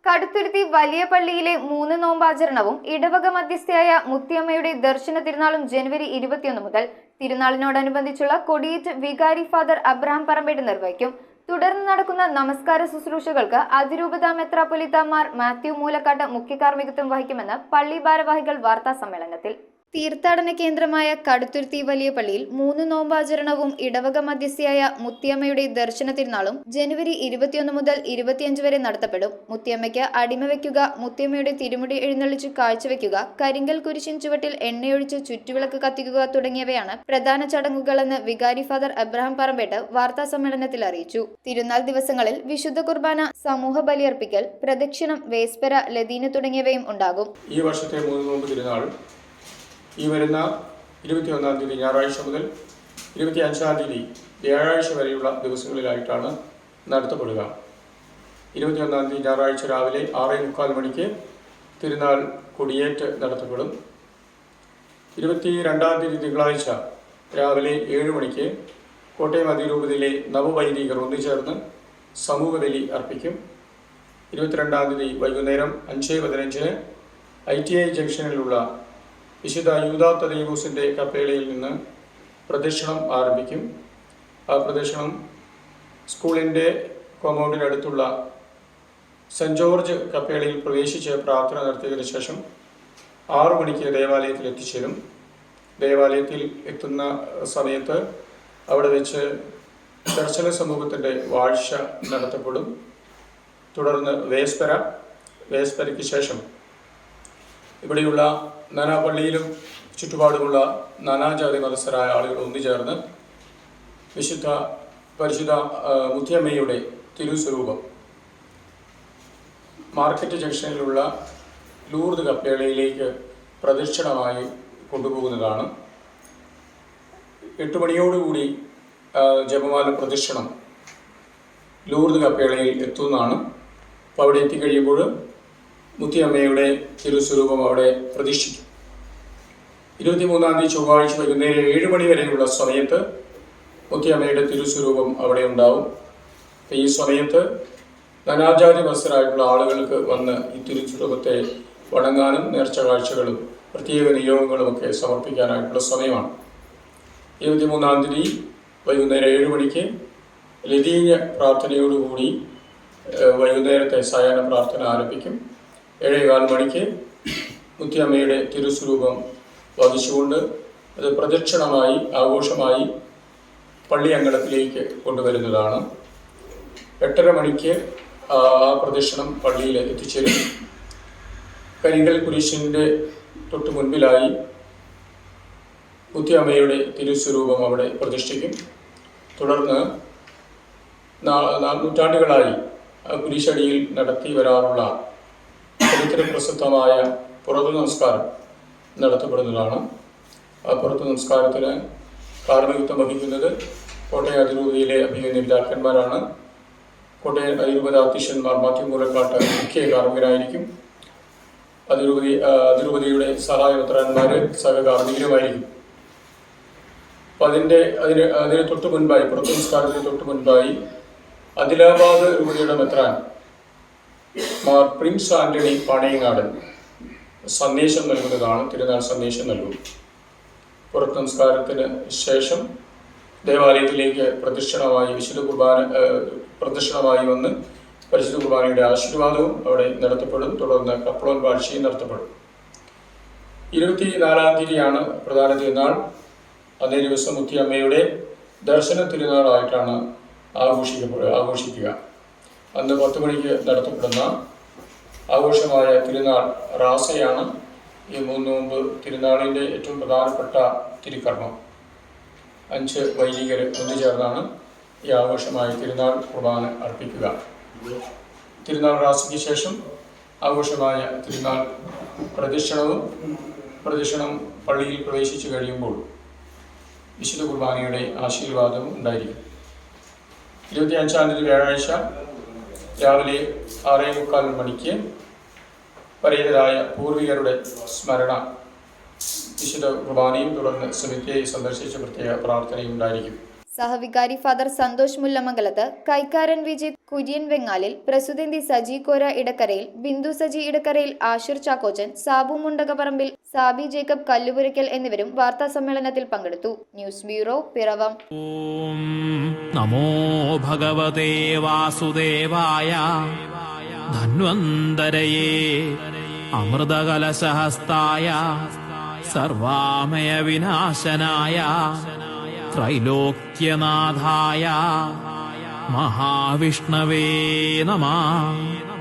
കടുത്തുരുത്തി വലിയ പള്ളിയിലെ 3 നോമ്പാചരണവും ഇടവക മധ്യസ്ഥയായ മുത്തിയമ്മയുടെ ദർശന തിരുനാളും ജനുവരി 21 മുതൽ. തിരുനാളിനോടനുബന്ധിച്ചുള്ള കൊടിയേറ്റ് വികാരി ഫാദർ അബ്രഹാം പറമ്പേട് നിർവഹിക്കും. തുടർന്ന് നടക്കുന്ന നമസ്കാര ശുശ്രൂഷകൾക്ക് അതിരൂപതാ മെത്രാപ്പൊലീത്ത മാർ മാത്യു മൂലക്കാട്ട് മുഖ്യ കാർമ്മികത്വം വഹിക്കുമെന്ന് പള്ളി ഭാരവാഹികൾ വാർത്താ സമ്മേളനത്തിൽ. തീർത്ഥാടന കേന്ദ്രമായ കടുത്തുരുത്തി വലിയ പള്ളിയിൽ 3 നോമ്പാചരണവും ഇടവക മധ്യസ്ഥയായ മുത്തിയമ്മയുടെ ദർശന തിരുനാളും ജനുവരി 21 മുതൽ 25 വരെ നടത്തപ്പെടും. മുത്തിയമ്മയ്ക്ക് അടിമവെക്കുക, മുത്തിയമ്മയുടെ തിരുമുടി എഴുന്നള്ളിച്ച് കാഴ്ചവെക്കുക, കരിങ്കൽ കുരിശിൻ ചുവട്ടിൽ എണ്ണയൊഴിച്ച് ചുറ്റുവിളക്ക് കത്തിക്കുക തുടങ്ങിയവയാണ് പ്രധാന ചടങ്ങുകളെന്ന് വികാരി ഫാദർ അബ്രഹാം പറമ്പേട്ട് വാർത്താ സമ്മേളനത്തിൽ അറിയിച്ചു. തിരുനാൾ ദിവസങ്ങളിൽ വിശുദ്ധ കുർബാന, സമൂഹ ബലിയർപ്പിക്കൽ, പ്രദക്ഷിണം, വേസ്പര, ലതീന് തുടങ്ങിയവയും ഉണ്ടാകും. ഈ വർഷത്തെ 3 നോമ്പ് തിരുനാൾ ഈ വരുന്ന 21-ാം തീയതി ഞായറാഴ്ച മുതൽ 25-ാം തീയതി വ്യാഴാഴ്ച വരെയുള്ള ദിവസങ്ങളിലായിട്ടാണ് നടത്തപ്പെടുക. 21-ാം തീയതി ഞായറാഴ്ച രാവിലെ 6:45 മണിക്ക് തിരുനാൾ കൊടിയേറ്റ് നടത്തപ്പെടും. 22-ാം തീയതി തിങ്കളാഴ്ച രാവിലെ 7 മണിക്ക് കോട്ടയം അതിരൂപതയിലെ നവവൈദികർ ഒന്നുചേർന്ന് സമൂഹബലി അർപ്പിക്കും. 22-ാം തീയതി വൈകുന്നേരം 5:15 ITI ജംഗ്ഷനിലുള്ള വിശുദ്ധ യൂദാ തദേവൂസിൻ്റെ കപ്പേളയിൽ നിന്ന് പ്രദക്ഷിണം ആരംഭിക്കും. ആ പ്രദക്ഷിണം സ്കൂളിൻ്റെ കോമ്പൗണ്ടിനടുത്തുള്ള സെൻറ് ജോർജ് കപ്പേളയിൽ പ്രവേശിച്ച് പ്രാർത്ഥന നടത്തിയതിനു ശേഷം 6 മണിക്ക് ദേവാലയത്തിൽ എത്തിച്ചേരും. ദേവാലയത്തിൽ എത്തുന്ന സമയത്ത് അവിടെ വെച്ച് ദർശന സമൂഹത്തിൻ്റെ വാഴ്ച നടത്തപ്പെടും. തുടർന്ന് വേസ്പരയ്ക്ക് ശേഷം ഇവിടെയുള്ള നാനാപള്ളിയിലും ചുറ്റുപാടുമുള്ള നാനാജാതി മതസ്ഥരായ ആളുകൾ ഒന്നുചേർന്ന് പരിശുദ്ധ മുത്തിയമ്മയുടെ തിരുസ്വരൂപം മാർക്കറ്റ് ജംഗ്ഷനിലുള്ള ലൂർദ് കപ്പേളയിലേക്ക് പ്രദക്ഷിണമായി കൊണ്ടുപോകുന്നതാണ്. 8 മണിയോടുകൂടി ജപമാല പ്രദക്ഷിണം ലൂർദ് കപ്പേളയിൽ എത്തുന്നതാണ്. അപ്പോൾ അവിടെ എത്തിക്കഴിയുമ്പോൾ മുത്തിയമ്മയുടെ തിരുസ്വരൂപം അവിടെ പ്രതിഷ്ഠിക്കും. 23-ാം തീയതി ചൊവ്വാഴ്ച വൈകുന്നേരം 7 മണി വരെയുള്ള സമയത്ത് മുത്തിയമ്മയുടെ തിരുസ്വരൂപം അവിടെ ഉണ്ടാവും. ഈ സമയത്ത് നാനാജാതി മത്സരായിട്ടുള്ള ആളുകൾക്ക് വന്ന് ഈ തിരുസ്വരൂപത്തെ വണങ്ങാനും നേർച്ച കാഴ്ചകളും പ്രത്യേക നിയോഗങ്ങളുമൊക്കെ സമർപ്പിക്കാനായിട്ടുള്ള സമയമാണ്. 23-ാം തീയതി വൈകുന്നേരം 7 മണിക്ക് ലതീന്യ പ്രാർത്ഥനയോടുകൂടി വൈകുന്നേരത്തെ സായാഹ്ന പ്രാർത്ഥന ആരംഭിക്കും. 7:15 മണിക്ക് മുത്തിയമ്മയുടെ തിരുസ്വരൂപം വഹിച്ചുകൊണ്ട് അത് പ്രദക്ഷിണമായി ആഘോഷമായി പള്ളി അങ്കണത്തിലേക്ക് കൊണ്ടുവരുന്നതാണ്. 8:30 മണിക്ക് ആ പ്രദക്ഷിണം പള്ളിയിൽ എത്തിച്ചേരും. കരിങ്കൽ കുരിശിൻ്റെ തൊട്ട് മുൻപിലായി മുത്തിയമ്മയുടെ തിരുസ്വരൂപം അവിടെ പ്രതിഷ്ഠിക്കും. തുടർന്ന് നൂറ്റാണ്ടുകളായി കുരിശടിയിൽ നടത്തി വരാറുള്ള ചരിത്ര പ്രസിദ്ധമായ പുറത്തു നമസ്കാരം നടത്തപ്പെടുന്നതാണ്. ആ പുറത്തു നമസ്കാരത്തിന് കാർമ്മികത്വം വഹിക്കുന്നത് കോട്ടയം അതിരൂപതയിലെ അഭിനന്ദ പിതാക്കന്മാരാണ്. കോട്ടയം അതിരൂപത അധ്യക്ഷൻ മാർ മാത്യു മൂലക്കാട്ട് മുഖ്യ കാർമ്മികരായിരിക്കും. അതിരൂപതയുടെ സഹായ മെത്രാന്മാർ സഹകാർമ്മികരുമായിരിക്കും. അപ്പം അതിന് തൊട്ട് മുൻപായി, പുറത്തു നമസ്കാരത്തിന് തൊട്ട് മുൻപായി ആദിലാബാദ് രൂപതയുടെ മെത്രാൻ മാർ പ്രിൻസ് ആന്റണി പാണയങ്ങാടൻ സന്ദേശം നൽകുന്നതാണ്. തിരുനാൾ സന്ദേശം നൽകും. പുറത്ത് നമസ്കാരത്തിന് ശേഷം ദേവാലയത്തിലേക്ക് പ്രദക്ഷിണമായി വന്ന് പരിശുദ്ധ കുർബാനയുടെ ആശീർവാദവും അവിടെ നടത്തപ്പെടും. തുടർന്ന് കപ്പളോൻ വാഴ്ചയും നടത്തപ്പെടും. 24-ാം തീയതിയാണ് പ്രധാന തിരുനാൾ. അതേ ദിവസം മുത്തിയമ്മയുടെ ദർശന തിരുനാളായിട്ടാണ് ആഘോഷിക്കുക. അന്ന് 10 മണിക്ക് നടത്തപ്പെടുന്ന ആഘോഷമായ തിരുനാൾ റാസയാണ്. ഈ 3 നോമ്പ് തിരുനാളിൻ്റെ ഏറ്റവും പ്രധാനപ്പെട്ട തിരുക്കർമ്മം. 5 വൈദികർ ഒന്നുചേർന്നാണ് ഈ ആഘോഷമായ തിരുനാൾ കുർബാന അർപ്പിക്കുക. തിരുനാൾ റാസയ്ക്ക് ശേഷം ആഘോഷമായ തിരുനാൾ പ്രദക്ഷിണം പള്ളിയിൽ പ്രവേശിച്ചു കഴിയുമ്പോൾ വിശുദ്ധ കുർബാനയുടെ ആശീർവാദവും ഉണ്ടായിരിക്കും. 25-ാം തീയതി വ്യാഴാഴ്ച രാവിലെ 6:45 മണിക്ക് പരേതരായ പൂർവികരുടെ സ്മരണ വിശുദ്ധ കുർബാനയും തുടർന്ന് സെമിത്തേരി സന്ദർശിച്ച പ്രത്യേക പ്രാർത്ഥനയും ഉണ്ടായിരിക്കും. സഹവികാരി ഫാദർ സന്തോഷ് മുല്ലമംഗലത്ത്, കൈക്കാരൻ വിജയ്, കുര്യൻ വെങ്ങാലിൽ, പ്രസുതന്തി സജി കോര ഇടക്കരയിൽ, ബിന്ദു സജി ഇടക്കരയിൽ, ആഷിർ ചാക്കോച്ചൻ, സാബു മുണ്ടകപ്പറമ്പിൽ, സാബി ജേക്കബ് കല്ലുപുരയ്ക്കൽ എന്നിവരും വാർത്താ സമ്മേളനത്തിൽ പങ്കെടുത്തു. News bureau, Piravom. ഓം നമോ ഭഗവതേ വാസുദേവായ ധന്വന്തരയേ അമൃതകലശഹസ്തായ സർവാമയ വിനാശനായ ത്രൈലോക്യനാഥായ മഹാവിഷ്ണവേ നമഃ.